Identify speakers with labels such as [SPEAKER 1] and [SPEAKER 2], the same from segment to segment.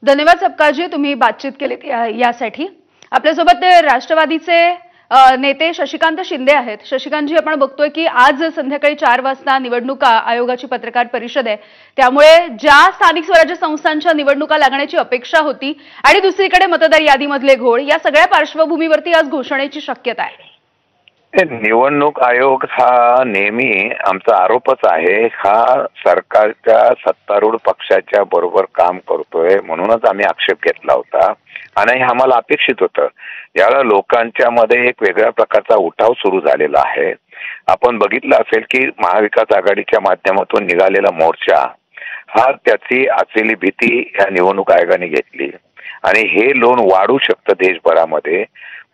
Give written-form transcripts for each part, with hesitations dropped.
[SPEAKER 1] धन्यवाद सपकाळजी, तुम्ही बातचीत केलीत यासाठी। आपल्यासोबत ते राष्ट्रवादीचे नेते शशिकांत शिंदे आहेत। शशिकांतजी, आपण बघतोय की आज संध्याकाळी 4 वाजता निवडणूक आयोगाची पत्रकार परिषद आहे, त्यामुळे ज्या स्थानिक स्वराज्य संस्थांच्या निवडणुका लागण्याची अपेक्षा होती आणि दुसरीकडे मतदार यादीमधले घोळ, या सगळ्या पार्श्वभूमीवरती आज घोषणेची शक्यता आहे।
[SPEAKER 2] निवडणूक आयोग हा नेहमी आमचा आरोपच आहे, हा सरकारच्या सत्तारूढ पक्षाच्या बरोबर काम करतोय, म्हणूनच आम्ही आक्षेप घेतला होता आणि हे आम्हाला अपेक्षित होतं। याला लोकांच्या मध्ये एक वेगळ्या प्रकारचा उठाव सुरू झालेला आहे। आपण बघितलं असेल की महाविकास आघाडीच्या माध्यमातून निघालेला मोर्चा हा त्याची असलेली भीती या निवडणूक आयोगाने घेतली आणि हे लोन वाढू शकतं देशभरामध्ये,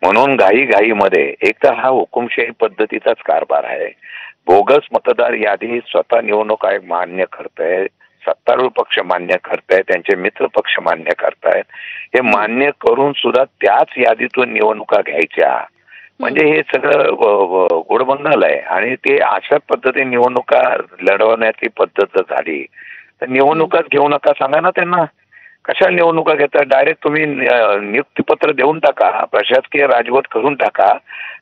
[SPEAKER 2] म्हणून घाईघाईमध्ये एक तर हा हुकुमशाही पद्धतीचाच कारभार आहे। बोगस मतदार यादी स्वतः निवडणूक आयोग मान्य करतंय, सत्तारूढ पक्ष मान्य करतायत, त्यांचे मित्र पक्ष मान्य करतायत। हे मान्य करून सुद्धा त्याच यादीतून निवडणुका घ्यायच्या म्हणजे हे सगळं गोडबंगाल आहे आणि ते अशा पद्धतीने निवडणुका लढवण्याची पद्धत झाली तर निवडणुकाच घेऊ नका सांगा ना त्यांना। कशा निवडणुका घेता? डायरेक्ट तुम्ही नियुक्तीपत्र देऊन टाका, प्रशासकीय राजवट करून टाका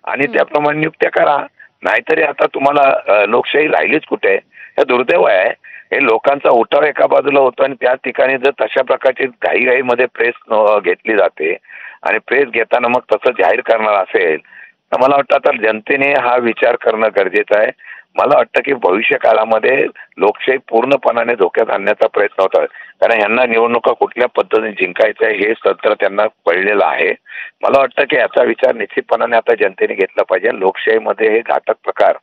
[SPEAKER 2] आणि त्याप्रमाणे नियुक्त्या करा। नाहीतरी आता तुम्हाला लोकशाही राहिलीच कुठे? हे दुर्दैव आहे। हे लोकांचा उठाव एका बाजूला होतो आणि त्या ठिकाणी जर तशा प्रकारची घाईघाईमध्ये प्रेस घेतली जाते आणि प्रेस घेताना मग तसं जाहीर करणार असेल तर मला वाटतं आता जनतेने हा विचार करणं गरजेचं आहे। मला वाटतं की भविष्य काळामध्ये लोकशाही पूर्णपणाने धोक्यात आणण्याचा प्रयत्न होता, कारण यांना निवडणुका कुठल्या पद्धतीने जिंकायचं आहे हे सत्र त्यांना कळलेलं आहे। मला वाटतं की याचा विचार निश्चितपणाने आता जनतेने घेतला पाहिजे। लोकशाहीमध्ये हे घातक प्रकार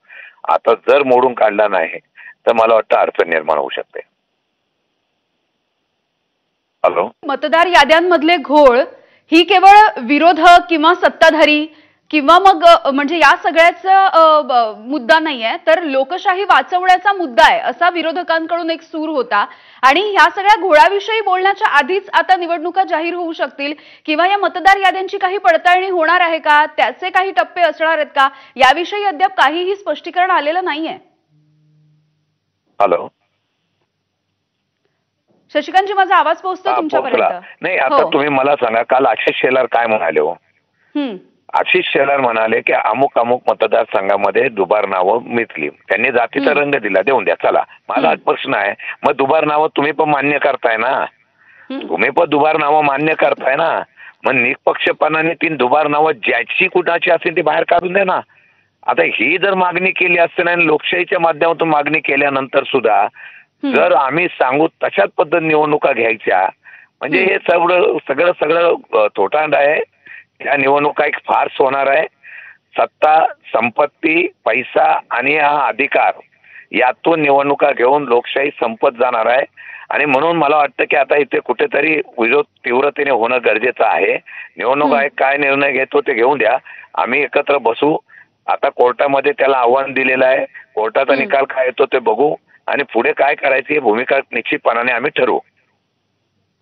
[SPEAKER 2] आता जर मोडून काढला नाही तर मला वाटतं अडचण निर्माण होऊ शकते। हॅलो,
[SPEAKER 1] मतदार याद्यांमधले घोळ ही केवळ विरोधक किंवा सत्ताधारी किंवा मग म्हणजे या सगळ्याचा मुद्दा नाहीये, तर लोकशाही वाचवण्याचा मुद्दा आहे असा विरोधकांकडून एक सूर होता आणि ह्या सगळ्या घोळाविषयी बोलण्याच्या आधीच आता निवडणुका जाहीर होऊ शकतील किंवा या मतदार याद्यांची काही पडताळणी होणार आहे का, त्याचे काही टप्पे असणार आहेत का, याविषयी अद्याप काहीही स्पष्टीकरण आलेलं नाहीये।
[SPEAKER 2] हॅलो
[SPEAKER 1] शशिकांतजी, माझा आवाज पोहोचतो तुमच्यापर्यंत?
[SPEAKER 2] नाही, आता तुम्ही मला सांगा, काल आशिष शेलार काय म्हणाले हो? आशिष शेलार म्हणाले की अमुक अमुक मतदारसंघामध्ये दुबार नावं मिळतील, त्यांनी जातीचा रंग दिला, देऊन द्या। चला, माझा आज प्रश्न आहे, मग दुबार नावं तुम्ही पण मान्य करताय ना? तुम्ही पण दुबार नावं मान्य करताय ना? मग निष्पक्षपणाने तीन दुबार नावं ज्याची कुणाची असेल ती बाहेर काढून द्या ना। आता ही जर मागणी केली असते ना, लोकशाहीच्या माध्यमातून मागणी केल्यानंतर सुद्धा जर आम्ही सांगू तशाच पद्धत निवडणुका घ्यायच्या म्हणजे हे सगळं सगळं थोटांड आहे। या निवडणुका एक फार्स होणार आहे। सत्ता, संपत्ती, पैसा आणि हा अधिकार यातून निवडणुका घेऊन लोकशाही संपत जाणार आहे आणि म्हणून मला वाटतं की आता इथे कुठेतरी विरोध तीव्रतेने होणं गरजेचं आहे। निवडणूक आयोग काय निर्णय घेतो ते घेऊन द्या, आम्ही एकत्र बसू। आता कोर्टामध्ये त्याला आव्हान दिलेलं आहे, कोर्टाचा निकाल काय येतो ते बघू आणि पुढे काय करायची भूमिका निश्चितपणाने आम्ही ठरवू।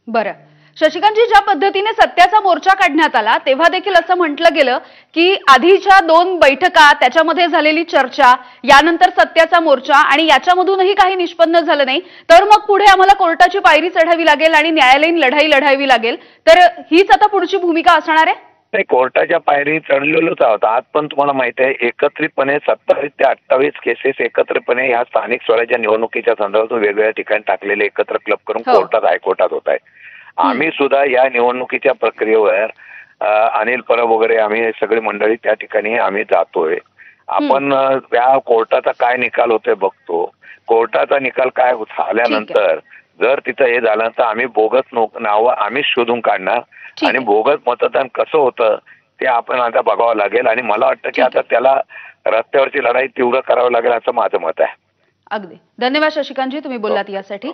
[SPEAKER 1] बरं शशिकांतजी, ज्या पद्धतीने सत्याचा मोर्चा काढण्यात आला तेव्हा देखील असं म्हटलं गेलं की आधीच्या 2 बैठका, त्याच्यामध्ये झालेली चर्चा, यानंतर सत्याचा मोर्चा आणि याच्यामधूनही काही निष्पन्न झालं नाही तर मग पुढे आम्हाला कोर्टाची पायरी चढावी लागेल आणि न्यायालयीन लढाई लढावी लागेल, तर हीच आता पुढची भूमिका असणार आहे?
[SPEAKER 2] नाही, कोर्टाच्या पायरी चढलेलोच आहोत। आज पण तुम्हाला माहिती आहे एकत्रितपणे 27 ते 28 केसेस एकत्रितपणे ह्या स्थानिक स्वराज्य निवडणुकीच्या संदर्भात वेगवेगळ्या ठिकाणी टाकलेले एकत्र क्लब करून कोर्टात, हायकोर्टात होत आहे। आम्ही सुद्धा या निवडणुकीच्या प्रक्रियेवर अनिल परब वगैरे आम्ही सगळी मंडळी त्या ठिकाणी आम्ही जातोय। आपण त्या कोर्टाचा काय निकाल होतोय बघतो। कोर्टाचा निकाल काय झाल्यानंतर जर तिथं हे झालं तर आम्ही बोगस नावं आम्ही शोधून काढणार आणि बोगस मतदान कसं होतं ते आपण आता बघावं लागेल आणि मला वाटतं की आता त्याला रस्त्यावरची लढाई तीव्र करावी लागेल असं माझं मत आहे।
[SPEAKER 1] अगदी धन्यवाद शशिकांतजी, तुम्ही बोललात यासाठी।